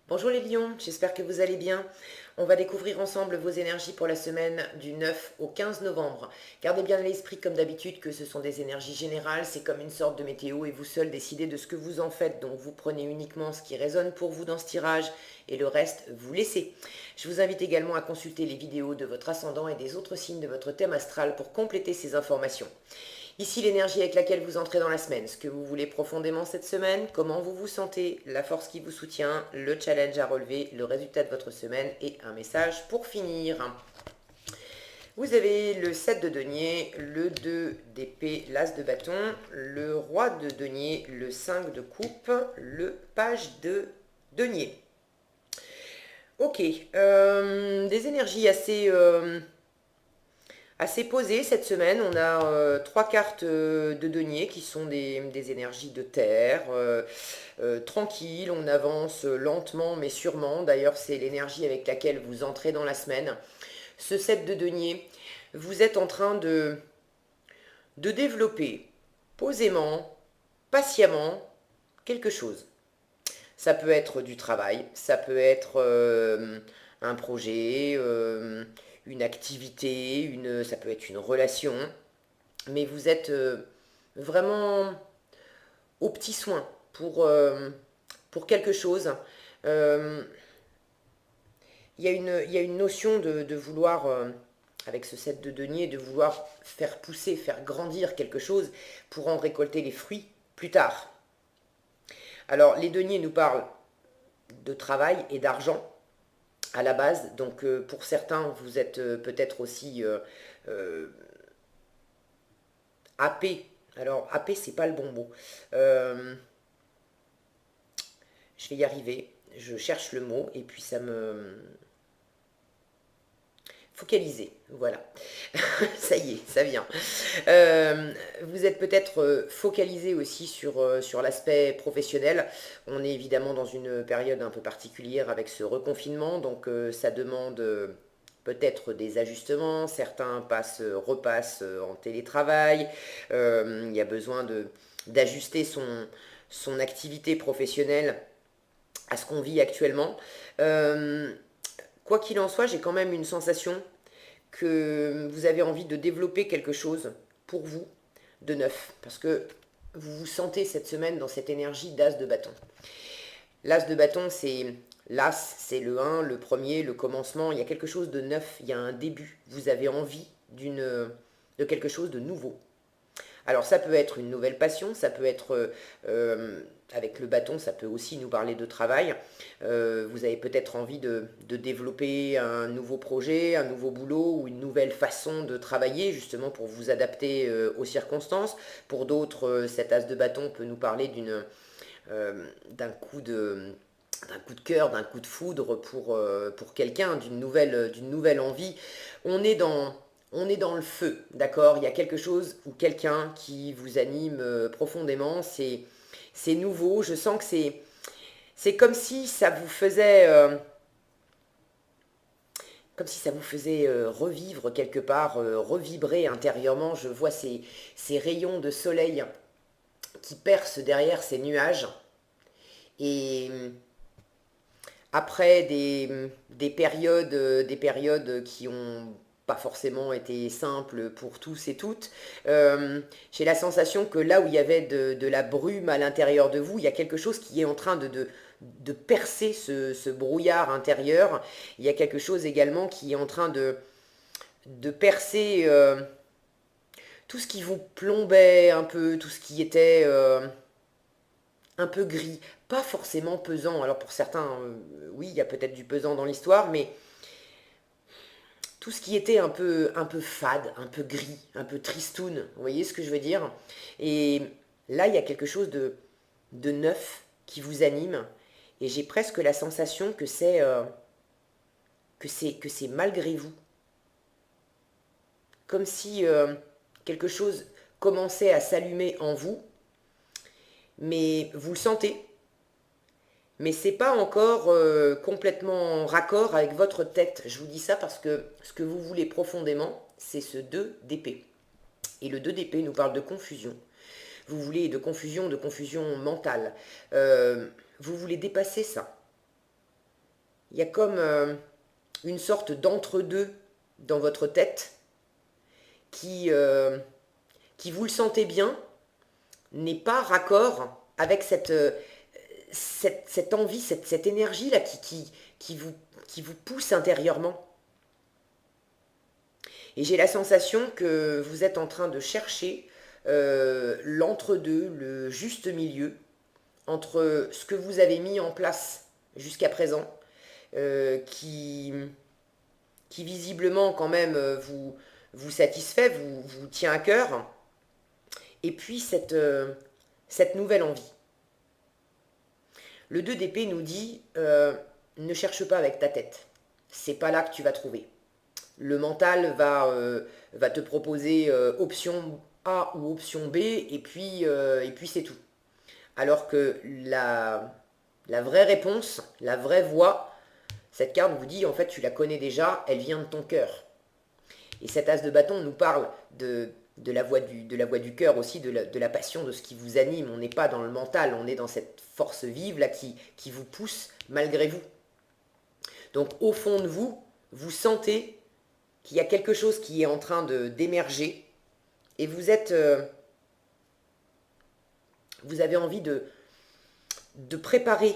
Bonjour les lions, j'espère que vous allez bien. On va découvrir ensemble vos énergies pour la semaine du 9 au 15 novembre. Gardez bien à l'esprit comme d'habitude que ce sont des énergies générales, c'est comme une sorte de météo et vous seul décidez de ce que vous en faites. Donc vous prenez uniquement ce qui résonne pour vous dans ce tirage et le reste vous laissez. Je vous invite également à consulter les vidéos de votre ascendant et des autres signes de votre thème astral pour compléter ces informations. Ici l'énergie avec laquelle vous entrez dans la semaine, ce que vous voulez profondément cette semaine, comment vous vous sentez, la force qui vous soutient, le challenge à relever, le résultat de votre semaine et un message pour finir. Vous avez le 7 de denier, le 2 d'épée, l'as de bâton, le roi de denier, le 5 de coupe, le page de denier. Ok, des énergies assez posé cette semaine. On a trois cartes de denier qui sont des énergies de terre, tranquilles. On avance lentement mais sûrement. D'ailleurs, c'est l'énergie avec laquelle vous entrez dans la semaine. Ce set de denier, vous êtes en train de développer posément, patiemment, quelque chose. Ça peut être du travail, ça peut être un projet, une activité, ça peut être une relation, mais vous êtes vraiment aux petits soins pour quelque chose. Euh, il y a une notion de vouloir, avec ce set de denier, de vouloir faire pousser, faire grandir quelque chose pour en récolter les fruits plus tard. Alors, les deniers nous parlent de travail et d'argent à la base. Donc pour certains, vous êtes peut-être aussi happé. Alors happé, c'est pas le bon mot. Euh, je vais y arriver. Je cherche le mot et puis ça me focaliser. Voilà. Ça y est, ça vient. Vous êtes peut-être focalisé aussi sur l'aspect professionnel. On est évidemment dans une période un peu particulière avec ce reconfinement, donc ça demande peut-être des ajustements. Certains repassent en télétravail. Il y a besoin d'ajuster son activité professionnelle à ce qu'on vit actuellement. Euh, Quoi qu'il en soit, j'ai quand même une sensation que vous avez envie de développer quelque chose pour vous de neuf, parce que vous vous sentez cette semaine dans cette énergie d'as de bâton. L'as de bâton, c'est l'as, c'est le 1, le premier, le commencement, il y a quelque chose de neuf, il y a un début, vous avez envie de quelque chose de nouveau. Alors ça peut être une nouvelle passion, ça peut être avec le bâton, ça peut aussi nous parler de travail. Vous avez peut-être envie de développer un nouveau projet, un nouveau boulot ou une nouvelle façon de travailler justement pour vous adapter aux circonstances. Pour d'autres, cet as de bâton peut nous parler d'un coup d'un coup de cœur, d'un coup de foudre pour quelqu'un, d'une nouvelle envie. On est dans, on est dans le feu, d'accord. Il y a quelque chose ou quelqu'un qui vous anime profondément. C'est nouveau. Je sens que c'est comme si ça vous faisait revivre quelque part, revibrer intérieurement. Je vois ces rayons de soleil qui percent derrière ces nuages. Et après des périodes qui ont pas forcément été simples pour tous et toutes, j'ai la sensation que là où il y avait de la brume à l'intérieur de vous, il y a quelque chose qui est en train de percer ce brouillard intérieur. Il y a quelque chose également qui est en train de percer tout ce qui vous plombait un peu, tout ce qui était un peu gris, pas forcément pesant. Alors pour certains, oui, il y a peut-être du pesant dans l'histoire, mais tout ce qui était un peu fade, un peu gris, un peu tristoun, vous voyez ce que je veux dire? Et là, il y a quelque chose de neuf qui vous anime, et j'ai presque la sensation que c'est malgré vous, comme si quelque chose commençait à s'allumer en vous, mais vous le sentez, mais c'est pas encore complètement en raccord avec votre tête. Je vous dis ça parce que ce que vous voulez profondément, c'est ce 2 d'épée. Et le 2 d'épée nous parle de confusion. Vous voulez de confusion mentale. Vous voulez dépasser ça. il y a comme une sorte d'entre-deux dans votre tête qui, vous le sentez bien, n'est pas raccord avec cette envie, cette énergie-là qui vous pousse intérieurement. Et j'ai la sensation que vous êtes en train de chercher l'entre-deux, le juste milieu, entre ce que vous avez mis en place jusqu'à présent, qui visiblement quand même vous satisfait, vous tient à cœur, et puis cette nouvelle envie. Le 2 d'épée nous dit ne cherche pas avec ta tête, c'est pas là que tu vas trouver. Le mental va te proposer option A ou option B, et puis c'est tout. Alors que la vraie réponse, la vraie voie, cette carte vous dit, en fait, tu la connais déjà, elle vient de ton cœur. Et cet as de bâton nous parle de la voix du cœur aussi, de la passion, de ce qui vous anime. On n'est pas dans le mental, on est dans cette force vive là qui vous pousse malgré vous. Donc au fond de vous, vous sentez qu'il y a quelque chose qui est en train d'émerger et vous avez envie de préparer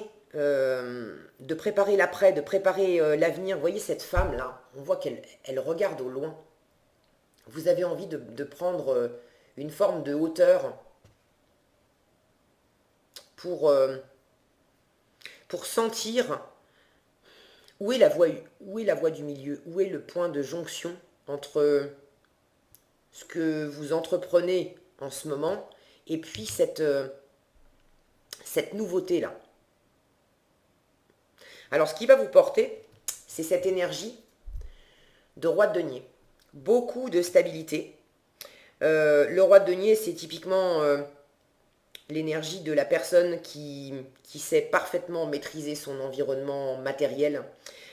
l'après, de préparer l'avenir. Vous voyez cette femme là, on voit qu'elle regarde au loin. Vous avez envie de prendre une forme de hauteur pour sentir où est la voie du milieu, où est le point de jonction entre ce que vous entreprenez en ce moment et puis cette nouveauté-là. Alors ce qui va vous porter, c'est cette énergie de roi de denier. Beaucoup de stabilité. Le roi de denier, c'est typiquement l'énergie de la personne qui sait parfaitement maîtriser son environnement matériel,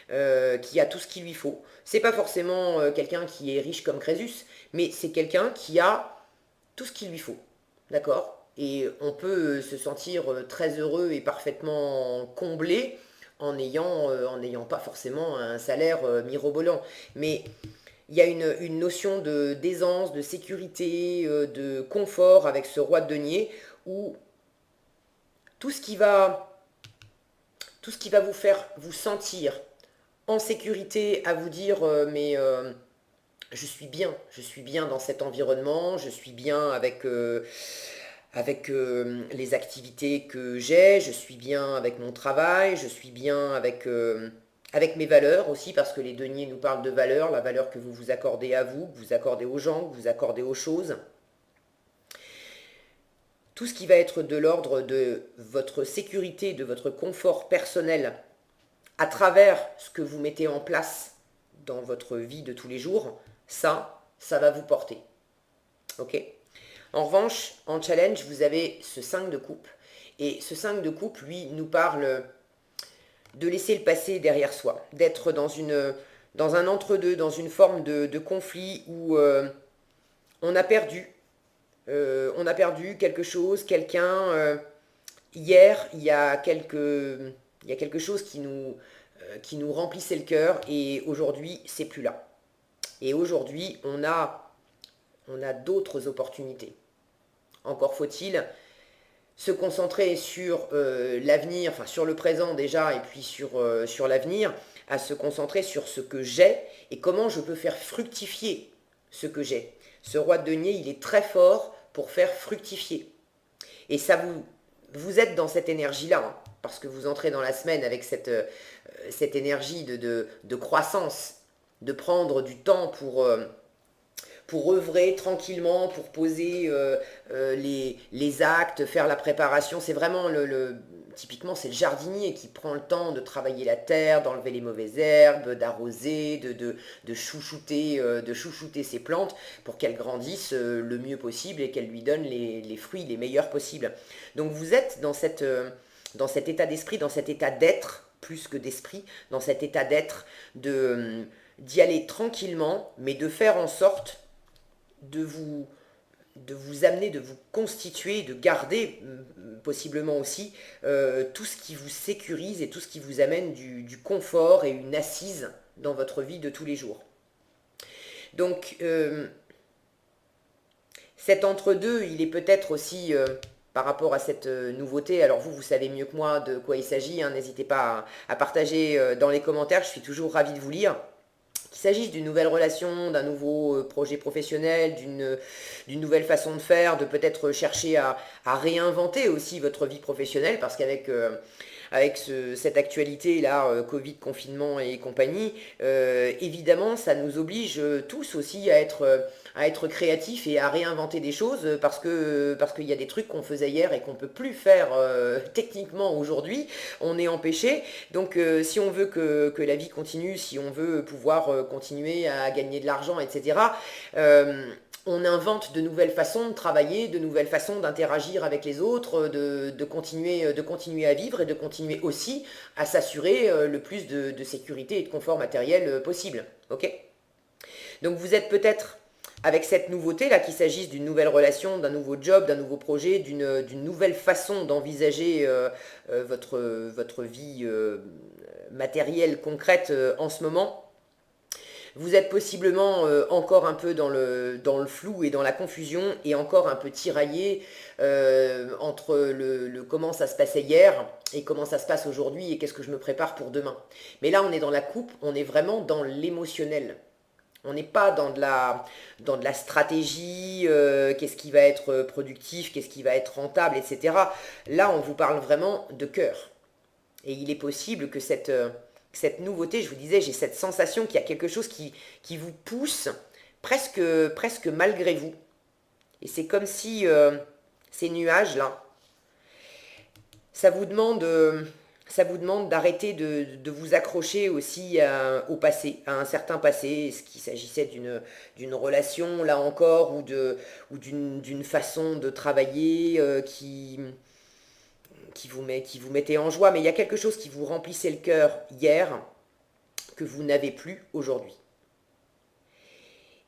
qui a tout ce qu'il lui faut. C'est pas forcément quelqu'un qui est riche comme Crésus, mais c'est quelqu'un qui a tout ce qu'il lui faut. D'accord? Et on peut se sentir très heureux et parfaitement comblé en n'ayant pas forcément un salaire mirobolant. Mais il y a une notion d'aisance, de sécurité, de confort avec ce roi de denier où tout ce qui va vous faire vous sentir en sécurité, à vous dire mais je suis bien dans cet environnement, je suis bien avec les activités que j'ai, je suis bien avec mon travail, je suis bien avec mes valeurs aussi, parce que les deniers nous parlent de valeurs, la valeur que vous vous accordez à vous, que vous accordez aux gens, que vous accordez aux choses. Tout ce qui va être de l'ordre de votre sécurité, de votre confort personnel, à travers ce que vous mettez en place dans votre vie de tous les jours, ça va vous porter. Ok ? En revanche, en challenge, vous avez ce 5 de coupe. Et ce 5 de coupe, lui, nous parle de laisser le passé derrière soi, d'être dans un entre-deux, dans une forme de conflit où on a perdu quelque chose, quelqu'un. Hier, il y a quelque chose qui nous remplissait le cœur et aujourd'hui, c'est plus là. Et aujourd'hui, on a d'autres opportunités. Encore faut-il se concentrer sur l'avenir, enfin sur le présent déjà, et puis sur l'avenir, à se concentrer sur ce que j'ai et comment je peux faire fructifier ce que j'ai. Ce roi de denier, il est très fort pour faire fructifier. Et ça vous êtes dans cette énergie-là, hein, parce que vous entrez dans la semaine avec cette énergie de croissance, de prendre du temps pour œuvrer tranquillement, pour poser les actes, faire la préparation. C'est vraiment typiquement, c'est le jardinier qui prend le temps de travailler la terre, d'enlever les mauvaises herbes, d'arroser, de chouchouter ses plantes pour qu'elles grandissent le mieux possible et qu'elles lui donnent les fruits les meilleurs possibles. Donc vous êtes dans cet état d'esprit, dans cet état d'être, plus que d'esprit, dans cet état d'être, d'y aller tranquillement, mais de faire en sorte de vous de vous amener, de vous constituer, de garder possiblement aussi tout ce qui vous sécurise et tout ce qui vous amène du confort et une assise dans votre vie de tous les jours. Donc cet entre-deux, il est peut-être aussi par rapport à cette nouveauté. Alors vous savez mieux que moi de quoi il s'agit, hein, n'hésitez pas à partager dans les commentaires, je suis toujours ravie de vous lire. Qu'il s'agisse d'une nouvelle relation, d'un nouveau projet professionnel, d'une nouvelle façon de faire, de peut-être chercher à réinventer aussi votre vie professionnelle, parce qu'avec cette actualité-là, Covid, confinement et compagnie, évidemment, ça nous oblige tous aussi à être créatifs et à réinventer des choses parce qu'il y a des trucs qu'on faisait hier et qu'on ne peut plus faire techniquement aujourd'hui, on est empêché. Donc si on veut que la vie continue, si on veut pouvoir continuer à gagner de l'argent, etc., on invente de nouvelles façons de travailler, de nouvelles façons d'interagir avec les autres, de continuer à vivre et de continuer aussi à s'assurer le plus de sécurité et de confort matériel possible. Ok? Donc vous êtes peut-être avec cette nouveauté-là, qu'il s'agisse d'une nouvelle relation, d'un nouveau job, d'un nouveau projet, d'une nouvelle façon d'envisager votre vie matérielle, concrète en ce moment. Vous êtes possiblement encore un peu dans le flou et dans la confusion et encore un peu tiraillé entre le comment ça se passait hier et comment ça se passe aujourd'hui et qu'est-ce que je me prépare pour demain. Mais là, on est dans la coupe, on est vraiment dans l'émotionnel. On n'est pas dans de la stratégie, qu'est-ce qui va être productif, qu'est-ce qui va être rentable, etc. Là, on vous parle vraiment de cœur. Et il est possible que cette nouveauté, je vous disais, j'ai cette sensation qu'il y a quelque chose qui vous pousse presque malgré vous. Et c'est comme si ces nuages-là, ça vous demande d'arrêter de vous accrocher aussi au passé, à un certain passé, est-ce qu'il s'agissait d'une relation, là encore, ou d'une façon de travailler qui vous mettait en joie, mais il y a quelque chose qui vous remplissait le cœur hier, que vous n'avez plus aujourd'hui.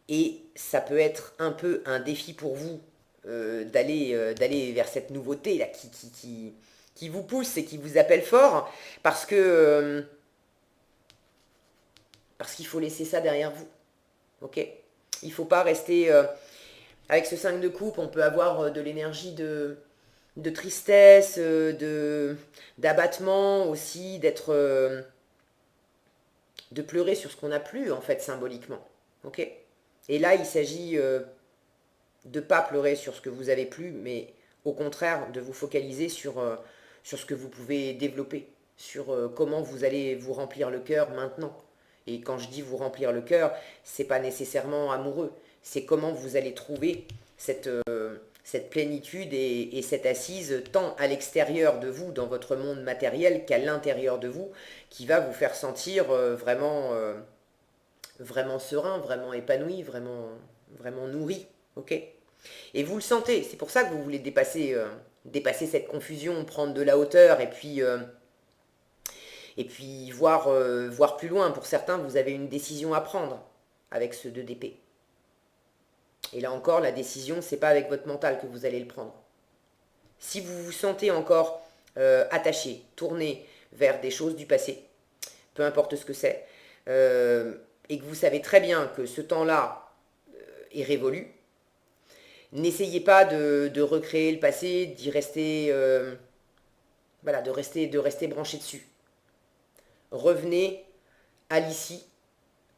Et ça peut être un peu un défi pour vous d'aller vers cette nouveauté là qui vous pousse et qui vous appelle fort parce qu'il faut laisser ça derrière vous. Ok? Il ne faut pas rester avec ce 5 de coupe, on peut avoir de l'énergie de tristesse, d'abattement aussi, de pleurer sur ce qu'on n'a plus en fait symboliquement. Ok? Et là, il s'agit de ne pas pleurer sur ce que vous avez plus, mais au contraire de vous focaliser sur ce que vous pouvez développer, sur comment vous allez vous remplir le cœur maintenant. Et quand je dis vous remplir le cœur, c'est pas nécessairement amoureux, c'est comment vous allez trouver cette plénitude et cette assise tant à l'extérieur de vous, dans votre monde matériel, qu'à l'intérieur de vous, qui va vous faire sentir vraiment serein, vraiment épanoui, vraiment nourri. Ok? Et vous le sentez, c'est pour ça que vous voulez dépasser cette confusion, prendre de la hauteur et puis voir plus loin. Pour certains, vous avez une décision à prendre avec ce 2 d'épée. Et là encore, la décision, c'est pas avec votre mental que vous allez le prendre. Si vous vous sentez encore attaché, tourné vers des choses du passé, peu importe ce que c'est, et que vous savez très bien que ce temps-là est révolu, n'essayez pas de recréer le passé, d'y rester, de rester branché dessus. Revenez à l'ici,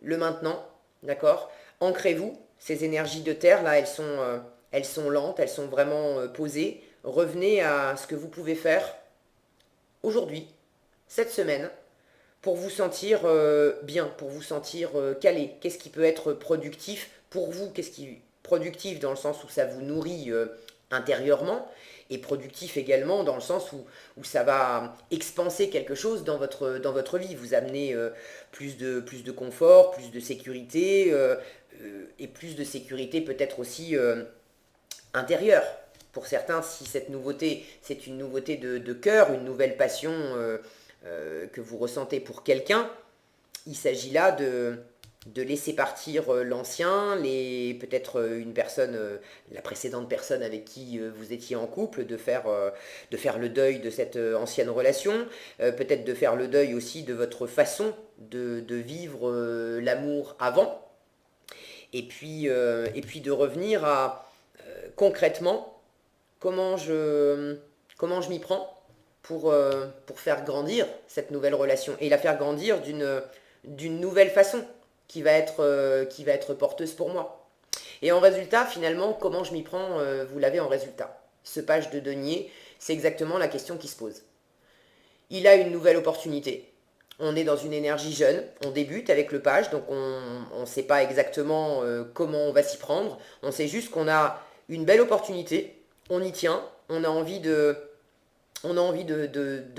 le maintenant, d'accord? Ancrez-vous. Ces énergies de terre, là, elles sont lentes, elles sont vraiment posées. Revenez à ce que vous pouvez faire aujourd'hui, cette semaine, pour vous sentir bien, pour vous sentir calé. Qu'est-ce qui peut être productif pour vous? Qu'est-ce qui est productif dans le sens où ça vous nourrit intérieurement et productif également dans le sens où ça va expanser quelque chose dans votre vie, vous amener plus de confort, plus de sécurité et plus de sécurité peut-être aussi intérieure. Pour certains, si cette nouveauté, c'est une nouveauté de cœur, une nouvelle passion que vous ressentez pour quelqu'un, il s'agit là de laisser partir l'ancien, peut-être une personne, la précédente personne avec qui vous étiez en couple, de faire le deuil de cette ancienne relation, peut-être de faire le deuil aussi de votre façon de vivre l'amour avant, et puis de revenir à concrètement comment comment je m'y prends pour faire grandir cette nouvelle relation et la faire grandir d'une nouvelle façon qui va être porteuse pour moi. Et en résultat, finalement, comment je m'y prends, vous l'avez en résultat. Ce page de denier, c'est exactement la question qui se pose. Il a une nouvelle opportunité. On est dans une énergie jeune, on débute avec le page, donc on ne sait pas exactement comment on va s'y prendre. On sait juste qu'on a une belle opportunité, on y tient, on a envie de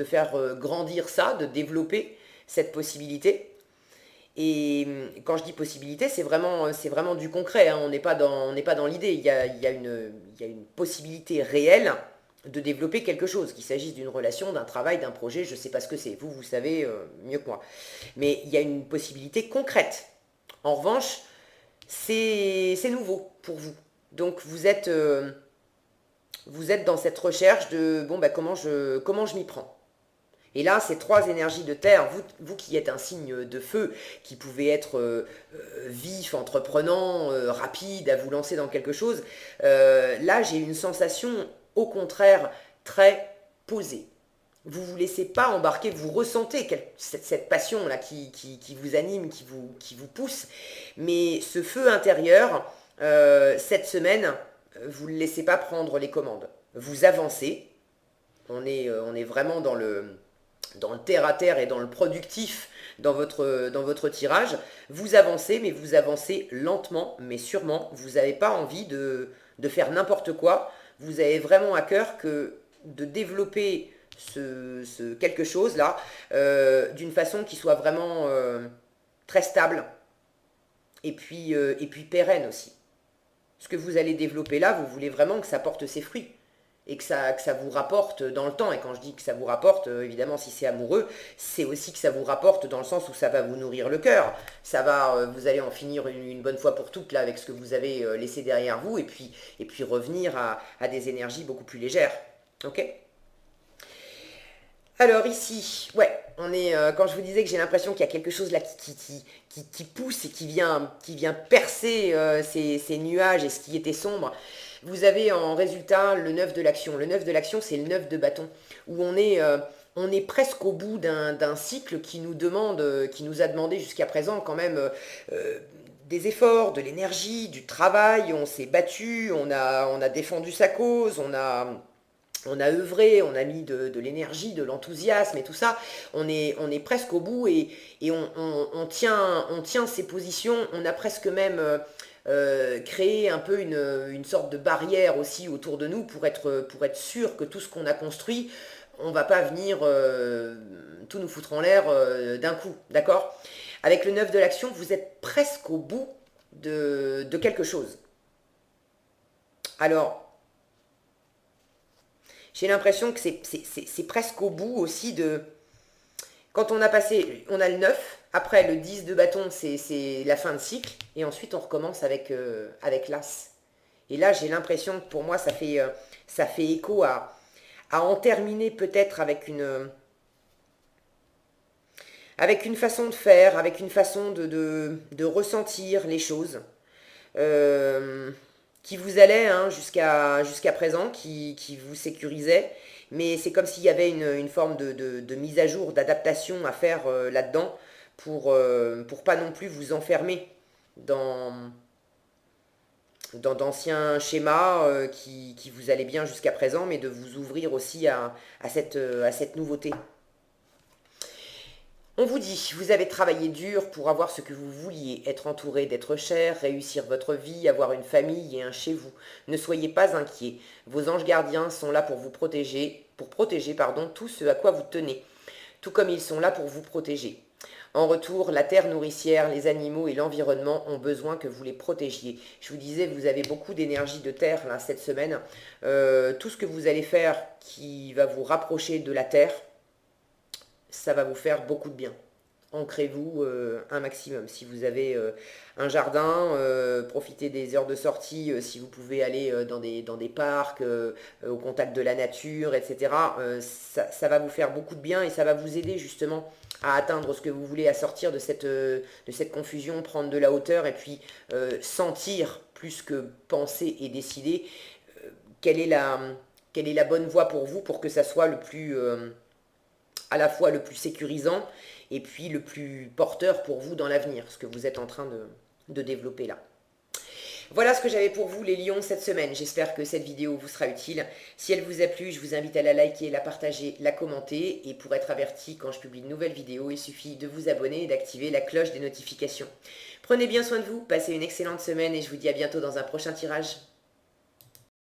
faire grandir ça, de développer cette possibilité. Et quand je dis possibilité, c'est vraiment du concret, hein. On n'est pas dans l'idée. Il y a une possibilité réelle de développer quelque chose, qu'il s'agisse d'une relation, d'un travail, d'un projet, je ne sais pas ce que c'est. Vous savez mieux que moi. Mais il y a une possibilité concrète. En revanche, c'est nouveau pour vous. Donc vous êtes dans cette recherche de bon, bah, comment je m'y prends. Et là, ces trois énergies de terre, vous qui êtes un signe de feu, qui pouvez être vif, entreprenant, rapide, à vous lancer dans quelque chose, là, j'ai une sensation, au contraire, très posée. Vous ne vous laissez pas embarquer, vous ressentez cette passion-là qui vous anime, qui vous pousse, mais ce feu intérieur, cette semaine, vous ne le laissez pas prendre les commandes. Vous avancez, on est vraiment dans le terre-à-terre et dans le productif dans votre tirage. Vous avancez, mais vous avancez lentement, mais sûrement. Vous n'avez pas envie de faire n'importe quoi. Vous avez vraiment à cœur de développer ce quelque chose-là d'une façon qui soit vraiment très stable et puis pérenne aussi. Ce que vous allez développer là, vous voulez vraiment que ça porte ses fruits et que ça vous rapporte dans le temps. Et quand je dis que ça vous rapporte, évidemment, si c'est amoureux, c'est aussi que ça vous rapporte dans le sens où ça va vous nourrir le cœur. Vous allez en finir une bonne fois pour toutes là avec ce que vous avez laissé derrière vous, et puis revenir à des énergies beaucoup plus légères. Ok? Alors ici, ouais, quand je vous disais que j'ai l'impression qu'il y a quelque chose là qui pousse et qui vient percer ces nuages et ce qui était sombre, vous avez en résultat le 9 de l'action. Le 9 de l'action, c'est le 9 de bâton, où on est presque au bout d'un cycle qui nous a demandé jusqu'à présent quand même des efforts, de l'énergie, du travail. On s'est battu, on a défendu sa cause, on a œuvré, on a mis de l'énergie, de l'enthousiasme et tout ça. On est presque au bout et on tient ses positions. On a presque même créé un peu une sorte de barrière aussi autour de nous pour être sûr que tout ce qu'on a construit, on va pas venir tout nous foutre en l'air d'un coup. D'accord? Avec le 9 de l'action, vous êtes presque au bout de quelque chose. Alors, j'ai l'impression que c'est presque au bout aussi de... Quand on a passé, on a le 9, après le 10 de bâton, c'est la fin de cycle, et ensuite on recommence avec l'As. Et là, j'ai l'impression que pour moi, ça fait écho à en terminer peut-être avec une façon de faire, avec une façon de ressentir les choses. Euh, qui vous allait hein, jusqu'à présent, qui vous sécurisait, mais c'est comme s'il y avait une forme de mise à jour, d'adaptation à faire là-dedans pour pas non plus vous enfermer dans, dans d'anciens schémas qui vous allaient bien jusqu'à présent, mais de vous ouvrir aussi à cette nouveauté. On vous dit, vous avez travaillé dur pour avoir ce que vous vouliez, être entouré d'êtres chers, réussir votre vie, avoir une famille et un chez vous. Ne soyez pas inquiets, vos anges gardiens sont là pour protéger pardon, tout ce à quoi vous tenez, tout comme ils sont là pour vous protéger. En retour, la terre nourricière, les animaux et l'environnement ont besoin que vous les protégiez. Je vous disais, vous avez beaucoup d'énergie de terre là, cette semaine. Tout ce que vous allez faire qui va vous rapprocher de la terre, ça va vous faire beaucoup de bien. ancrez-vous un maximum. Si vous avez un jardin, profitez des heures de sortie, si vous pouvez aller dans des parcs, au contact de la nature, etc. Ça va vous faire beaucoup de bien et ça va vous aider justement à atteindre ce que vous voulez, à sortir de cette confusion, prendre de la hauteur et puis sentir plus que penser et décider quelle est quelle est la bonne voie pour vous pour que ça soit le plus, à la fois le plus sécurisant et puis le plus porteur pour vous dans l'avenir, ce que vous êtes en train de développer là. Voilà ce que j'avais pour vous les lions cette semaine. J'espère que cette vidéo vous sera utile. Si elle vous a plu, je vous invite à la liker, la partager, la commenter. Et pour être averti quand je publie de nouvelles vidéos, il suffit de vous abonner et d'activer la cloche des notifications. Prenez bien soin de vous, passez une excellente semaine et je vous dis à bientôt dans un prochain tirage.